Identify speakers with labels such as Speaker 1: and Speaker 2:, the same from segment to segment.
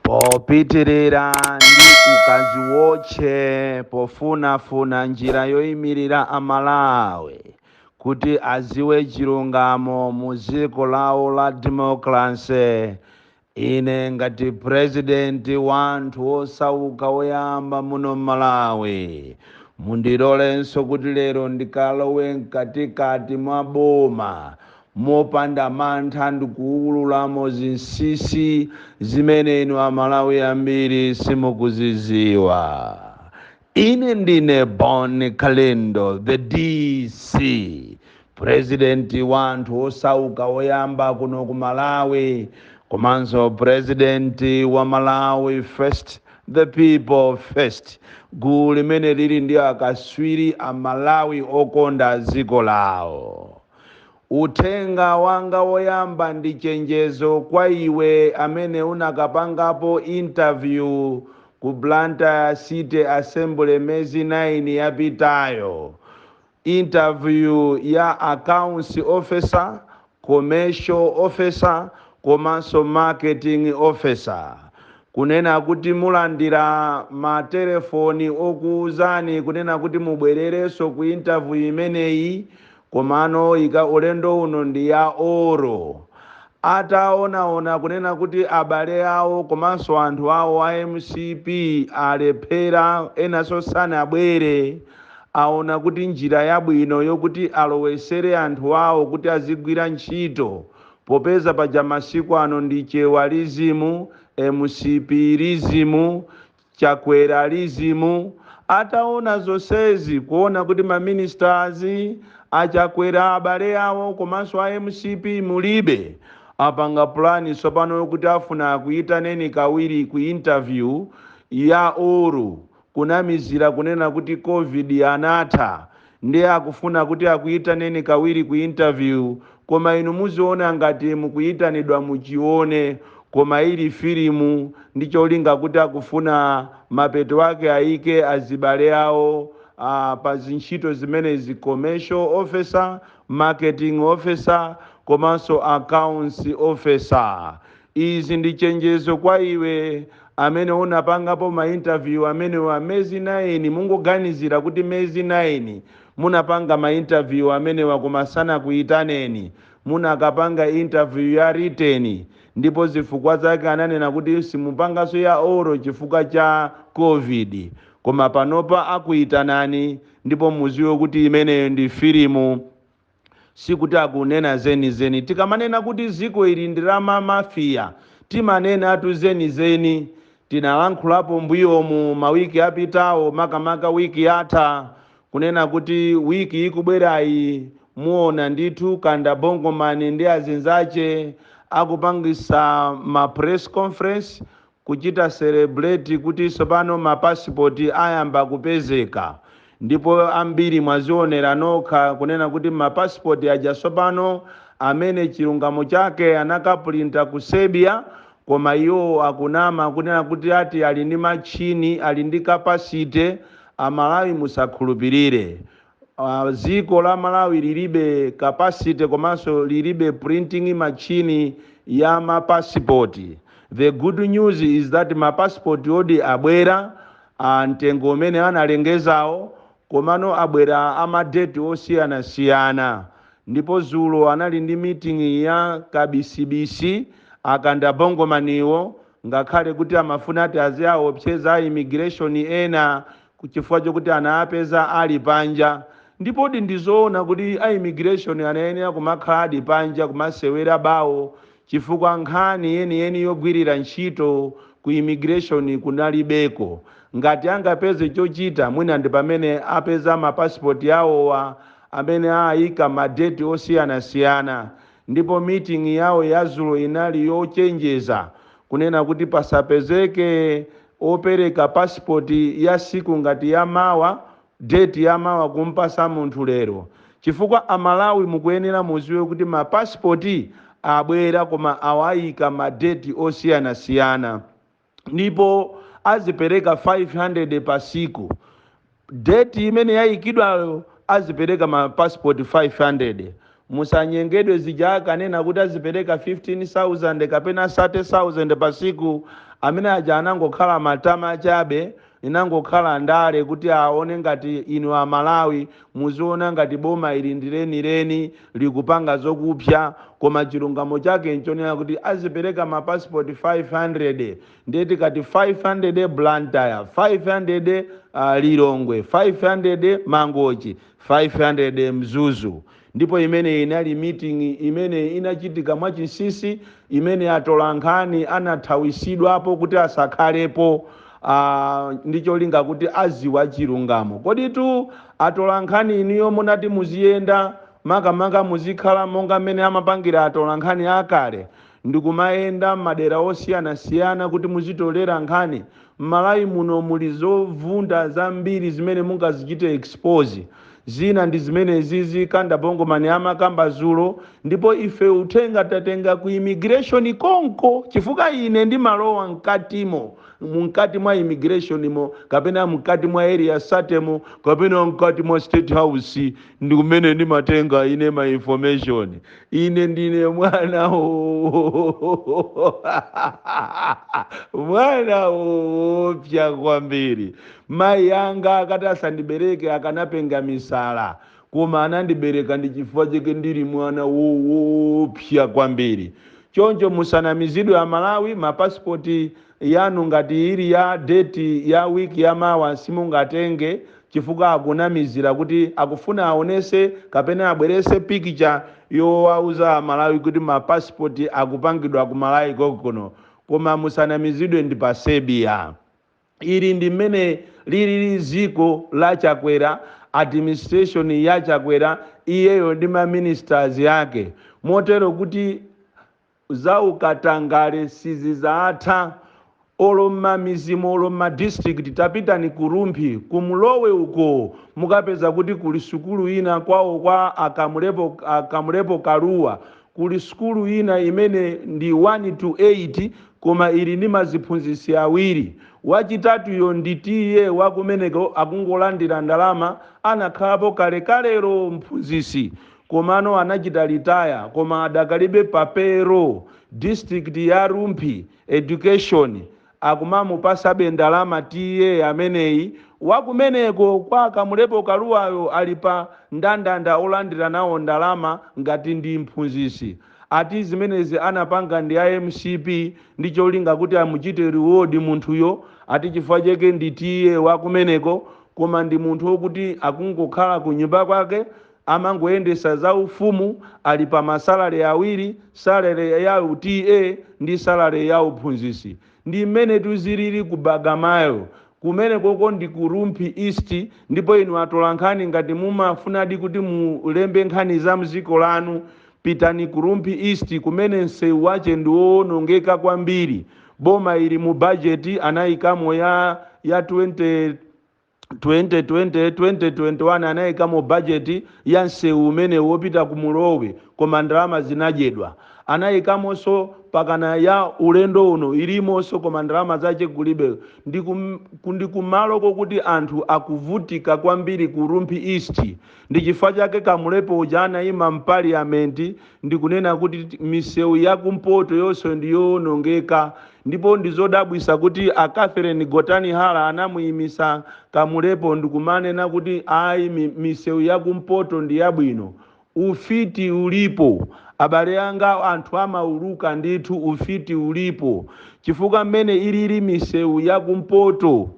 Speaker 1: popitirira ndi ukaziwotche pofunafuna njira yoyimirira amalawi kuti aziwe chilungamo mu dziko lawo la democracy. Ine ngati presidenti wa anthu osauka woyamba muno Malawi, mundilolenso kuti lero ndikalowe mkatikati mwa boma mopanda mantha ndikuwululamo zinsinsi zimene inu amalawi ambiri simukuziziwa. Ine ndine Bon Kalendo, the DC, presidenti wa anthu osauka woyamba kuno ku Malawi, komanso presidenti wa Malawi First, the people first, gulu limene lili ndi akaswiri a Malawi okonda dziko lawo. Uthenga wanga woyamba ndi chenjezo kwa iwe amene unakapangapo interview ku Blantyre City Assembly mezi 9 yapitayo. Interview ya accounts officer, commercial officer, komanso marketing officer. Kunena kuti mulandira matelefoni okuuzani kunena kuti mubwererenso ku interview imeneyi, komano ika ulendo uno ndi ya oro. Ataona kunena kuti abale awo komanso anthu awo a MCP alephera enanso sanabwere, aona kuti njira yabwino yokuti alowesere anthu awo kuti azigwira ntchito, popeza paja masiku ano ndi chewalizimu, MCPizimu, chakweralizimu. Ataona zonsezi, kuona kuti maministers achakwera abale awo komanso a MCP mulibe, apanga plani tsopano yokuti afuna kuyitaneni kawiri ku interview ya oro, kunamizira kunena kuti COVID anatha, ndiye akufuna kuti akuyitaneni kawiri ku interview, koma inu muziona ngati mukuyitanidwa muchione, koma ili filimu ndi cholinga kuti akufuna mapeto ake ayike azibale awo pa zintchito zimenezi, commercial officer, marketing officer, komanso accounts officer. Izi ndi chenjezo kwa iwe amene unapangapo ma interview amene wa mezi 9, mungoganizira kuti mezi 9 munapanga ma interview amene wakumasana kuyitaneni, munakapanga interview ya written, ndipo zifukwa zake ananena kuti simupangaso ya oro chifukwa cha COVID, koma panopa akuyitanani ndipo muziwe kuti imeneyo ndi filimu, sikuti akunena zenizeni. Tikamanena kuti ziko ili ndi la mafia, timanena atu zenizeni. Tinalankhulapo mbuyo mu mawiki apitawo, makamaka wiki yatha, kunena kuti wiki ikubwerayi muona ndithu Kanda Bongoman ndi azinzache akupangisa ma press conference kuchita celebrate kuti sopano ma passport ayamba kupezeka, ndipo ambiri mwazionera nokha kunena kuti ma passport aja sopano amene chilungamo chake anakaprinta ku Serbia, koma iyo akunama kunena kuti ati ali ndi machini, ali ndi capacity. Amalawi musakhulupirire, ziko la Malawi lilibe capacity komanso lilibe printing machine ya ma passport. The good news is that ma passport odi abwera mtengo umene analengezawo, komano abwera amadate osiyana-siyana. Ndipo zulo anali ndi meeting ya kabisibisi Kanda Bongomaniwo, ngakhale kuti amafuna ati aziwaopseza immigration ena kuchifukwa chokuti anapeza ali panja. Ndipo ndizoona kuti a immigration anayenera kumakhala ali panja kumasewera bawo, chifukwa nkhani yeni yogwirira ntchito ku immigration kunalibeko. Ngati angapeze chochita mwina ndi pamene apeza ma passport yawowa amene ayika madate osiyana-siyana. Ndipo meeting yawo yazulo inali yochenjeza kunena kuti pasapezeke opereka passport ya siku ngati ya mawa, date ya mawa kumpasa munthu lero, chifukwa amalawi mukuyenera muziwe kuti ma passport abwera koma awayika ma date osiyana-siyana, ndipo azipereka 500 pa siku. Date imene yayikidwayo azipereka ma passport 500. Musanyengedwe zija kanena kuti azipereka 15,000 kapena 30,000 pa siku. amene aja anangokhala matama chabe, inangokhala ndale kuti aone ngati inu Amalawi muziona ngati boma ili ndilenileni likupanga zokupsa, koma chilungamo chake nchonena kuti azipereka mapasipoti 500, ndeti kati 500 Blantyre, 500 Lilongwe, 500 Mangochi, 500 Mzuzu. Ndipo imene inali meeting imene inachitika mwachinsinsi, imene atolankhani anathawisidwapo kuti asakhalepo, ndicho linga kuti aziwa chilungamo. Kodi tu atolankhani iniyo munati muziyenda makamaka muzikhala monga mmene amapangira atolankhani akale, ndikumayenda madera osiyana-siyana kuti muzitolera nkhani. M'Malawi muno muli zovunda zambiri zimene mungazichite expose, zina ndi zimene zizi kanda Bongomani amakamba zulo, ndipo ife uthenga tatenga ku immigration konko, chifukwa ine ndi malowa mkatimo, mkati mwa immigration mo, kapena mkati mwa area satemo, kapena mkati mwa State House, ndi kumene ndimatenga ine ma information. Ine ndine mwana mwana opya kwambiri. Mai yanga akati asandibereke akanapenga misala, koma anandibereka ndi chifukwa chake ndili mwana woopsa kwambiri. Choncho musanamizidwe a Malawi, mapasipoti yanu ngati ili ya date ya wiki ya mawa simungatenge, chifukwa akunamizira kuti akufuna aonese kapena abwerese picture yowauza Malawi kuti mapasipoti akupangidwa ku Malawi kokono, koma musanamizidwe ndi pa Serbia. Ili ndi mmene lili ziko la Chakwera, administration ya Chakwera, iyeyo ndi ma ministers yake, motero kuti za ukatangale sizizatha. Oloma mizimo, oloma district tapitani Kurumphi, kumulowe uko mukapeza kuti kuli sukulu ina kwawo kwa akamulepo Karuwa, kuli sukulu ina imene ndi 1 to 8 koma ili ndi maziphunzitsi awiri. Wachitatu yo nditiye wakumeneko akungolandira ndalama, anakhalapo kalekalero mphunzitsi, komano anachita retire, koma adakalibe papero. District ya Rumphi education akumamupasabe ndalama tiye ameneyi, wakumeneko kwa akamulepo Karuwayo alipa ndandanda olandira nawo ndalama ngati ndi mphunzitsi. Ati zimenezi anapanga ndi IMCP ndi cholinga kuti amuchite reward munthuyo, ati chifukwa chake nditiye wakumeneko, koma ndi munthu wokuti akungokhala ku nyumba kwake amangoyendesa za ufumu, ali pa masalari awiri, salary ya UTA ndi salary ya uphunzitsi. Ndi mmene tuzilili ku Bagamoyo, kumene koko ndi ku Rumphi East. Ndipo inu atolankhani ngati mumafunadi kuti mulembe nkhani za mziko lanu, pitani ku Rumphi East, kumene msewu wache ndi woonongeka kwambiri. Boma ili mu budget anayikamo ya 2020-2021 anayikamo budget ya msewu umene wopita ku Mulowe, koma ndalama zinajedwa. Anayikamonso pakana ya ulendo uno ilimonso, koma ndalama zache kulibe. Ndi kumalo kokuti anthu akuvutika kwambiri ku Rumphi East. Ndi chifukwa chake Kamulepo uja anayima mpaliamenti ndi kunena kuti misewu ya kumpoto yonse ndi yoonongeka. Ndipo ndizodabwisa kuti a Catherine Gotani Hala anamuyimisa Kamulepo ndikumanena kuti ayi misewu ya kumpoto ndi yabwino. Ufiti ulipo, abale anga anthu amauluka ndithu, ufiti ulipo. Chifukwa mmene ilili misewu ya kumpoto,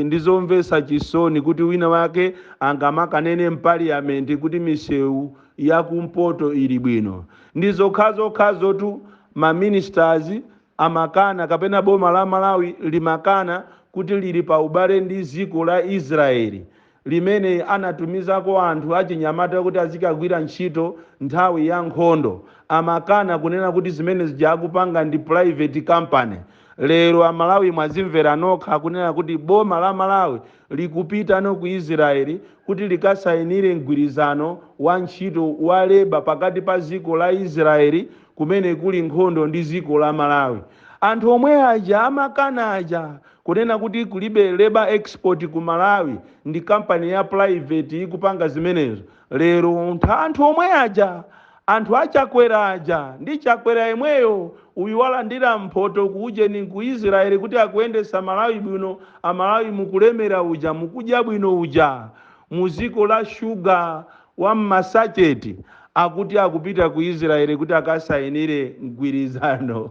Speaker 1: ndizomvesa chisoni kuti wina wake angamakanene mpaliamenti kuti misewu ya kumpoto ili bwino. Ndizokhazo tu ma ministers amakana, kapena boma la Malawi limakana kuti lili pa ubale ndi ziko la Israeli, limene anatumizako anthu achinyamata kuti azikagwira ntchito nthawi ya nkhondo. Amakana kunena kuti zimene zijakupanga ndi private company. Lero Amalawi mwazimvera nokha kunena kuti boma la Malawi likupita no ku Israeli kuti likasayinire mgwirizano wa ntchito wa leba pakati pa ziko la Israeli kumene kuli nkhondo ndi ziko la Malawi. Anthu omwe aja amakana aja kunena kuti kulibe labor export ku Malawi, ndi company ya private ikupanga zimenezo. Lero anthu omwe aja anthu achakweraja ndi chakwera imweyo uyu walandira mphoto kuujeni ku Israeli kuti akuyendesa Malawi bwino, amalawi mukulemera uja mukudya bwino uja muziko la shuga wa mmasacheti akuti akupita ku Israeli kuti akasayinire mgwirizano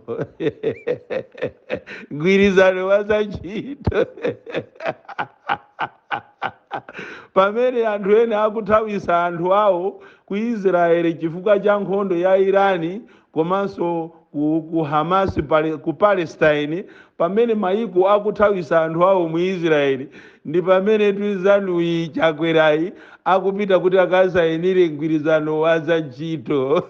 Speaker 1: mgwirizano wa zantchito pamene anthu ena akuthawisa anthu awo ku Israeli chifukwa cha nkhondo ya Irani komanso ku Hamas ku Palestine, pamene mayiko akuthawisa anthu awo mu Israeli, ndi pamene tuzanuyi chakwerayi akupita kuti akasayinire mgwirizano wa zantchito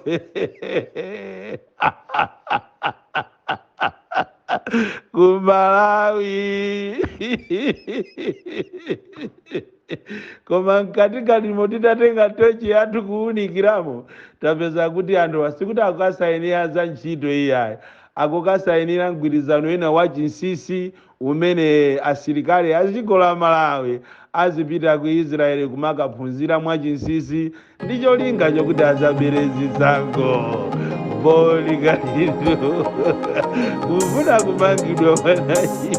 Speaker 1: ku Malawi koma mkatikati motitatenga tochi yathu kuunikiramo tapeza kuti anthu asikuti akukasayinira zantchito iyayi, akukasayinira mgwirizano ena wa chinsinsi umene asilikali aziko la Malawi azipita ku Israeli kumakaphunzira mwa chinsinsi ndi cholinga chokuti azabere zisankho boli kalido kufuna kumangidwa mwanachi